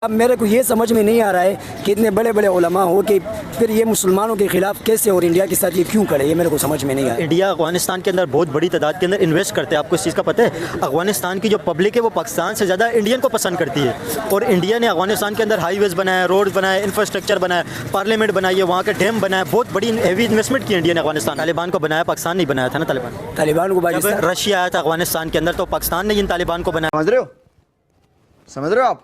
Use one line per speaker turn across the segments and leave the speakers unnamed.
अब मेरे को ये समझ में नहीं आ रहा है कि इतने बड़े बड़े उलमा हो कि फिर ये मुसलमानों के ख़िलाफ़ कैसे और इंडिया के साथ ये क्यों करे, ये मेरे को समझ में नहीं आ रहा।
इंडिया अफगानिस्तान के अंदर बहुत बड़ी तादाद के अंदर इन्वेस्ट करते हैं, आपको इस चीज़ का पता है। अफगानिस्तान की जो पब्लिक है वो पाकिस्तान से ज़्यादा इंडियन को पसंद करती है, और इंडिया ने अफगानिस्तान के अंदर हाईवेज़ बनाए, रोड बनाए, इंफ्रास्ट्रक्चर बनाया, पार्लियामेंट बनाई है, वहाँ के डैम बनाए, बहुत बड़ी हेवी इन्वेस्टमेंट की इंडिया ने अफगानिस्तान। तालिबान को बनाया, पाकिस्तान नहीं बनाया था ना।
तालिबान को
जब रशिया आया था अफगानिस्तान के अंदर तो पाकिस्तान ने इन तालिबान को बनाया।
समझ रहे हो आप?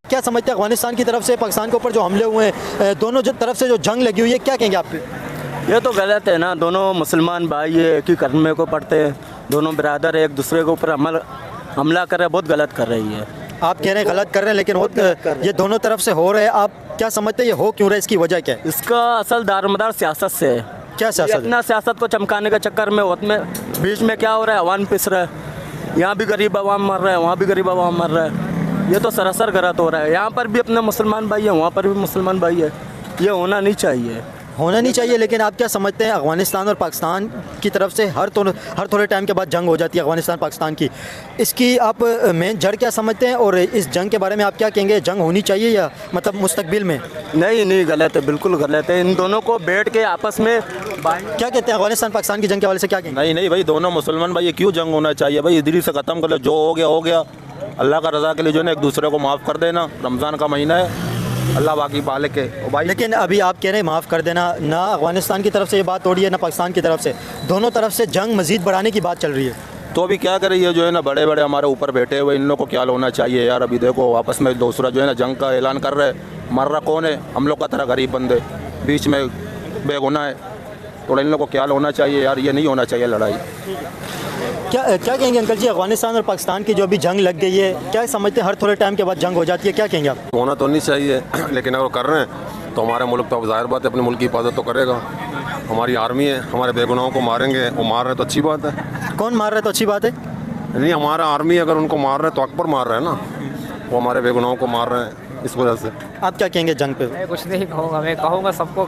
क्या समझते हैं अफगानिस्तान की तरफ से पाकिस्तान के ऊपर जो हमले हुए हैं, दोनों जो तरफ से जो जंग लगी हुई है, क्या कहेंगे आप पे?
ये तो गलत है ना। दोनों मुसलमान भाई है, एक ही कलमे को पढ़ते हैं, दोनों बिरादर एक दूसरे के ऊपर हमला कर रहे हैं, बहुत गलत कर रही है।
आप कह रहे हैं गलत कर रहे हैं, लेकिन ये दोनों तरफ से हो रहे हैं, आप क्या समझते हैं ये हो क्यों रहा है, इसकी वजह क्या है?
इसका असल दारोमदार सियासत से है।
क्या सियासत?
अपना सियासत को चमकाने के चक्कर में उसमें बीच में क्या हो रहा है, अवाम पिस रहा है। यहाँ भी गरीब अवाम मर रहा है, वहाँ भी गरीब अवाम मर रहा है। ये तो सरासर गलत हो रहा है। यहाँ पर भी अपने मुसलमान भाई है, वहाँ पर भी मुसलमान भाई है। ये होना नहीं चाहिए,
होना नहीं चाहिए। लेकिन आप क्या समझते हैं अफगानिस्तान और पाकिस्तान की तरफ से हर थोड़े टाइम के बाद जंग हो जाती है अफगानिस्तान पाकिस्तान की, इसकी आप मेन जड़ क्या समझते हैं, और इस जंग के बारे में आप क्या कहेंगे? जंग होनी चाहिए या मतलब मुस्तकबिल में?
नहीं गलत है, बिल्कुल गलत है। इन दोनों को बैठ के आपस में
क्या कहते हैं अफगानिस्तान पाकिस्तान की जंग के हवाले से क्या कहेंगे?
नहीं भाई, दोनों मुसलमान भाई, ये क्यों जंग होना चाहिए भाई? इधर से ख़त्म कर लो, जो हो गया। अल्लाह का रज़ा के लिए जो है ना एक दूसरे को माफ़ कर देना। रमज़ान का महीना है, अल्लाह बाकी पाले के भाई।
लेकिन अभी आप कह रहे हैं माफ़ कर देना, ना अफगानिस्तान की तरफ से ये बात हो रही है ना पाकिस्तान की तरफ से, दोनों तरफ से जंग मज़ीद बढ़ाने की बात चल रही है।
तो अभी क्या करें, ये जो है ना बड़े बड़े हमारे ऊपर बैठे हुए, इन लोगों को क्या होना चाहिए यार? अभी देखो आपस में दूसरा जो है ना जंग का ऐलान कर रहे, मर रहा कौन है? हम लोग का तरह गरीब बंदे, बीच में बेगुनाह है। तो इन लोगों को क्या होना चाहिए यार? ये नहीं होना चाहिए लड़ाई।
क्या कहेंगे अंकल जी, अफगानिस्तान और पाकिस्तान की जो अभी जंग लग गई है, क्या समझते हैं हर थोड़े टाइम के बाद जंग हो जाती है, क्या कहेंगे आप?
होना तो नहीं चाहिए, लेकिन अगर कर रहे हैं तो हमारे मुल्क तो जाहिर बात है अपने मुल्क की हिफाजत तो करेगा। हमारी आर्मी है, हमारे बेगुनाहों को मारेंगे, वो मार रहे तो अच्छी बात है।
कौन मार रहा है तो अच्छी बात है?
नहीं, हमारा आर्मी अगर उनको मार रहे हैं तो अकबर मार रहे हैं ना, वो हमारे बेगुनाहों को मार रहे हैं, इस वजह से।
आप क्या कहेंगे जंग पे?
मैं कुछ नहीं कहूँगा, मैं कहूँगा सबको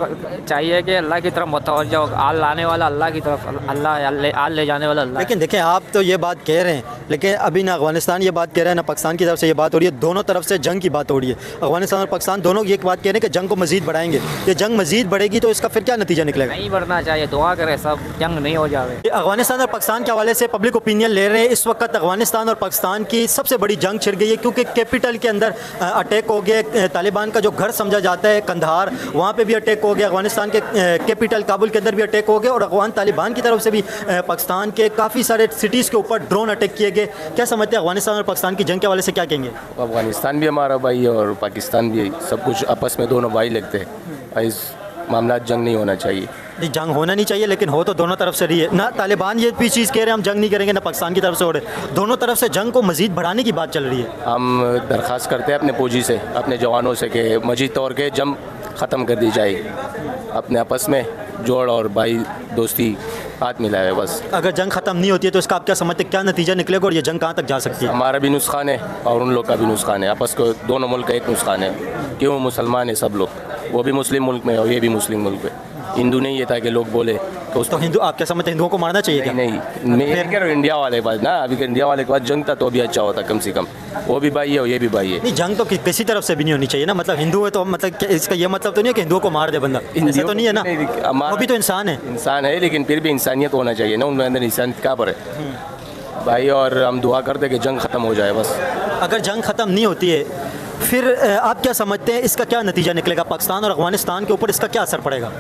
चाहिए कि अल्लाह की तरफ मुतवज्जह हो। आल लाने वाला अल्लाह की तरफ, आल ले जाने वाला अल्लाह।
लेकिन देखें, आप तो ये बात कह रहे हैं, लेकिन अभी ना अफगानिस्तान ये बात कह रहा है ना पाकिस्तान की तरफ से ये बात हो रही है, दोनों तरफ से जंग की बात हो रही है। अफगानिस्तान और पाकिस्तान दोनों एक बात कह रहे हैं कि जंग को मजीद बढ़ाएंगे। ये जंग मजीद बढ़ेगी तो इसका फिर क्या नतीजा निकलेगा?
नहीं बढ़ना चाहिए, दुआ करें सब जंग नहीं हो जाए।
अफगानिस्तान और पाकिस्तान के हवाले से पब्लिक ओपिनियन ले रहे हैं। इस वक्त अफगानिस्तान और पाकिस्तान की सबसे बड़ी जंग छिड़ गई है, क्योंकि कैपिटल के अंदर अटैक हो गया। तालिबान का जो घर समझा जाता है कंधार, वहाँ पे भी अटैक हो गया। अफगानिस्तान के कैपिटल काबुल के अंदर भी अटैक हो गया, और अफगान तालिबान की तरफ से भी पाकिस्तान के काफ़ी सारे सिटीज़ के ऊपर ड्रोन अटैक किए गए। क्या समझते हैं अफगानिस्तान और पाकिस्तान की जंग के हवाले से क्या कहेंगे?
अफगानिस्तान भी हमारा भाई है और पाकिस्तान भी, सब कुछ आपस में दोनों भाई लगते हैं। इस मामला जंग नहीं होना चाहिए।
जंग होना नहीं चाहिए, लेकिन हो तो दोनों तरफ से रही है ना। तालिबान ये भी चीज़ कह रहे हैं हम जंग नहीं करेंगे, ना पाकिस्तान की तरफ से हो रहे, दोनों तरफ से जंग को मजीद बढ़ाने की बात चल रही है।
हम दरख्वास्त करते हैं अपने फौजी से, अपने जवानों से कि मजीद तौर के जंग ख़त्म कर दी जाए। अपने आपस में जोड़ और भाई दोस्ती हाथ मिलाए बस।
अगर जंग ख़त्म नहीं होती है तो इसका आप क्या समझते हैं, क्या नतीजा निकलेगा और ये जंग कहाँ तक जा सकती है?
हमारा भी नुकसान है और उन लोग का भी नुकसान है। आपस को दोनों मुल्क का एक नुकसान है, क्यों मुसलमान है सब लोग, वो भी मुस्लिम मुल्क में और ये भी मुस्लिम मुल्क में। हिंदू नहीं ये था कि लोग बोले तो
तो हिंदू, आप क्या समझते हैं हिंदुओं को मारना चाहिए क्या?
नहीं, मैं कह रहा हूँ इंडिया वाले के पास ना, अभी इंडिया वाले के पास जंग था तो भी अच्छा होता, कम से कम वो भी भाई है और ये भी भाई है।
नहीं, जंग तो किसी तरफ से भी नहीं होनी चाहिए ना। मतलब हिंदू है तो मतलब इसका ये मतलब तो नहीं है कि हिंदुओं को मार दे बंदा, ऐसा तो नहीं है ना। वो भी तो इंसान है,
लेकिन फिर भी इंसानियत होना चाहिए ना, उनके अंदर इंसानियत क्या पर है भाई। और हम दुआ करते कि जंग ख़त्म हो जाए बस।
अगर जंग ख़त्म नहीं होती है फिर आप क्या समझते हैं इसका क्या नतीजा निकलेगा? पाकिस्तान और अफगानिस्तान के ऊपर इसका क्या असर पड़ेगा?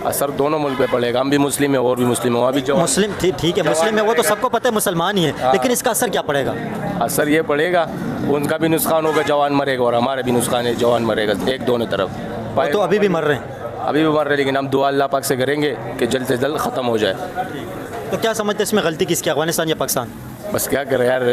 असर दोनों मुल्क पे पड़ेगा। हम भी मुस्लिम है और भी मुस्लिम है, अभी जो
मुस्लिम ठीक है, मुस्लिम है वो तो सबको पता है, मुसलमान ही है, लेकिन इसका असर क्या पड़ेगा?
असर ये पड़ेगा उनका भी नुकसान होगा, जवान मरेगा, और हमारा भी नुकसान है, जवान मरेगा, एक दोनों तरफ।
तो अभी भी मर रहे हैं,
अभी भी मर रहे हैं, लेकिन हम दुआ अल्लाह पाक से करेंगे कि जल्द से जल्द ख़त्म हो जाए।
तो क्या समझते हैं इसमें गलती किसकी, अफगानिस्तान या पाकिस्तान?
बस क्या करें यार,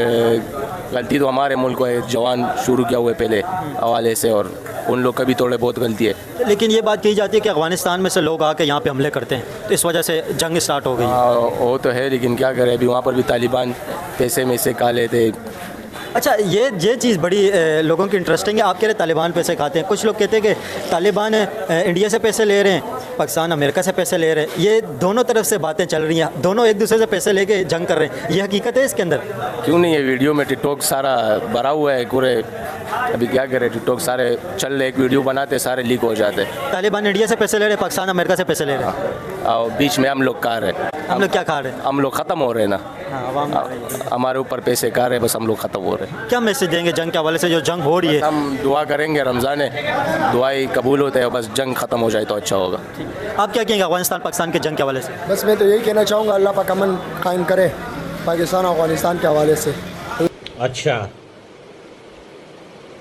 गलती तो हमारे मुल्क है, जवान शुरू किया हुए पहले हवाले से, और उन लोग का भी थोड़े बहुत गलती है।
लेकिन ये बात कही जाती है कि अफगानिस्तान में से लोग आके यहाँ पे हमले करते हैं, तो इस वजह से जंग स्टार्ट हो गई।
वो तो है, लेकिन क्या करें, अभी वहाँ पर भी तालिबान पैसे में से खा लेते।
अच्छा, ये चीज़ बड़ी लोगों की इंटरेस्टिंग है। आप कह रहे तालिबान पैसे खाते हैं, कुछ लोग कहते हैं कि तालिबान इंडिया से पैसे ले रहे हैं, पाकिस्तान अमेरिका से पैसे ले रहे हैं, ये दोनों तरफ से बातें चल रही हैं, दोनों एक दूसरे से पैसे लेके जंग कर रहे हैं, ये हकीकत है इसके अंदर?
क्यों नहीं है, वीडियो में टिकटॉक सारा भरा हुआ है पूरे। अभी क्या करें, टिकटॉक सारे चल रहे, एक वीडियो बनाते सारे लीक हो जाते।
तालिबान इंडिया से पैसे ले रहे हैं, पाकिस्तान अमेरिका से पैसे ले रहे हैं,
और बीच में हम लोग खा रहे हैं।
हम लोग क्या खा रहे हैं?
हम लोग ख़त्म हो रहे हैं ना, हमारे ऊपर पैसे खा रहे हैं, बस हम लोग ख़त्म हो रहे हैं।
क्या मैसेज देंगे जंग के हवाले से, जो जंग हो रही है?
हम दुआ करेंगे, रमज़ान है, दुआई कबूल होते हैं, बस जंग ख़त्म हो जाए तो अच्छा होगा।
आप क्या कहेंगे अफगानिस्तान पाकिस्तान के जंग के हवाले से?
बस मैं तो यही कहना चाहूँगा, अल्लाह पाक अमन कायम करे पाकिस्तान और अफगानिस्तान के हवाले से।
अच्छा,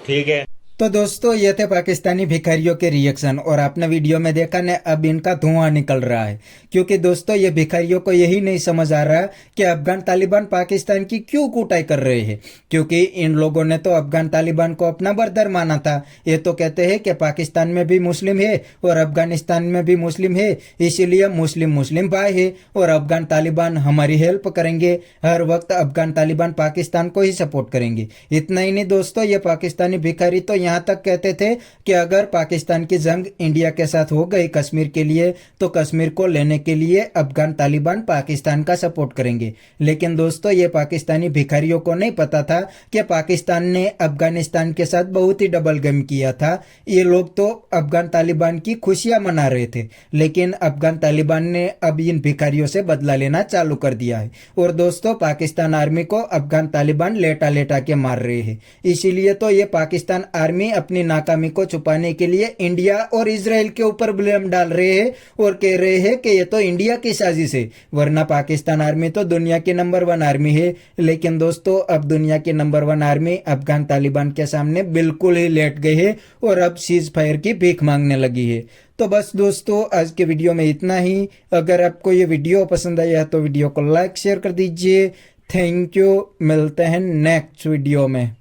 ठीक है।
तो दोस्तों ये थे पाकिस्तानी भिखारियों के रिएक्शन, और आपने वीडियो में देखा न, अब इनका धुआं निकल रहा है, क्योंकि दोस्तों ये भिखारियों को यही नहीं समझ आ रहा कि अफगान तालिबान पाकिस्तान की क्यों कुटाई कर रहे हैं, क्योंकि इन लोगों ने तो अफगान तालिबान को अपना बरदर माना था। ये तो कहते हैं कि पाकिस्तान में भी मुस्लिम है और अफगानिस्तान में भी मुस्लिम है, इसीलिए मुस्लिम मुस्लिम भाई है और अफगान तालिबान हमारी हेल्प करेंगे, हर वक्त अफगान तालिबान पाकिस्तान को ही सपोर्ट करेंगे। इतना ही नहीं दोस्तों, ये पाकिस्तानी भिखारी तो यहाँ तक कहते थे कि अगर पाकिस्तान की जंग इंडिया के साथ हो गई कश्मीर के लिए, तो कश्मीर को लेने के लिए अफगान तालिबान पाकिस्तान का सपोर्ट करेंगे। लेकिन दोस्तों ये पाकिस्तानी भिखारियों को नहीं पता था कि पाकिस्तान ने अफगानिस्तान के साथ बहुत ही डबल गेम किया था। ये लोग तो अफगान तालिबान की खुशियां मना रहे थे, लेकिन अफगान तालिबान ने अब इन भिखारियों से बदला लेना चालू कर दिया है। और दोस्तों पाकिस्तान आर्मी को अफगान तालिबान लेटा लेटा के मार रहे हैं, इसीलिए तो ये पाकिस्तान आर्मी अपनी नाकामी को छुपाने के लिए इंडिया और इजराइल के ऊपर ब्लेम डाल रहे हैं और कह रहे हैं कि ये तो इंडिया की साजिश है, वरना पाकिस्तान आर्मी तो दुनिया की नंबर 1 आर्मी है। लेकिन दोस्तों अब दुनिया की नंबर 1 आर्मी अफगान तालिबान के सामने बिल्कुल ही लेट गई है और अब सीज फायर की भीख मांगने लगी है। तो बस दोस्तों आज के वीडियो में इतना ही। अगर आपको ये वीडियो पसंद आया तो वीडियो को लाइक शेयर कर दीजिए। थैंक यू, मिलते हैं नेक्स्ट वीडियो में।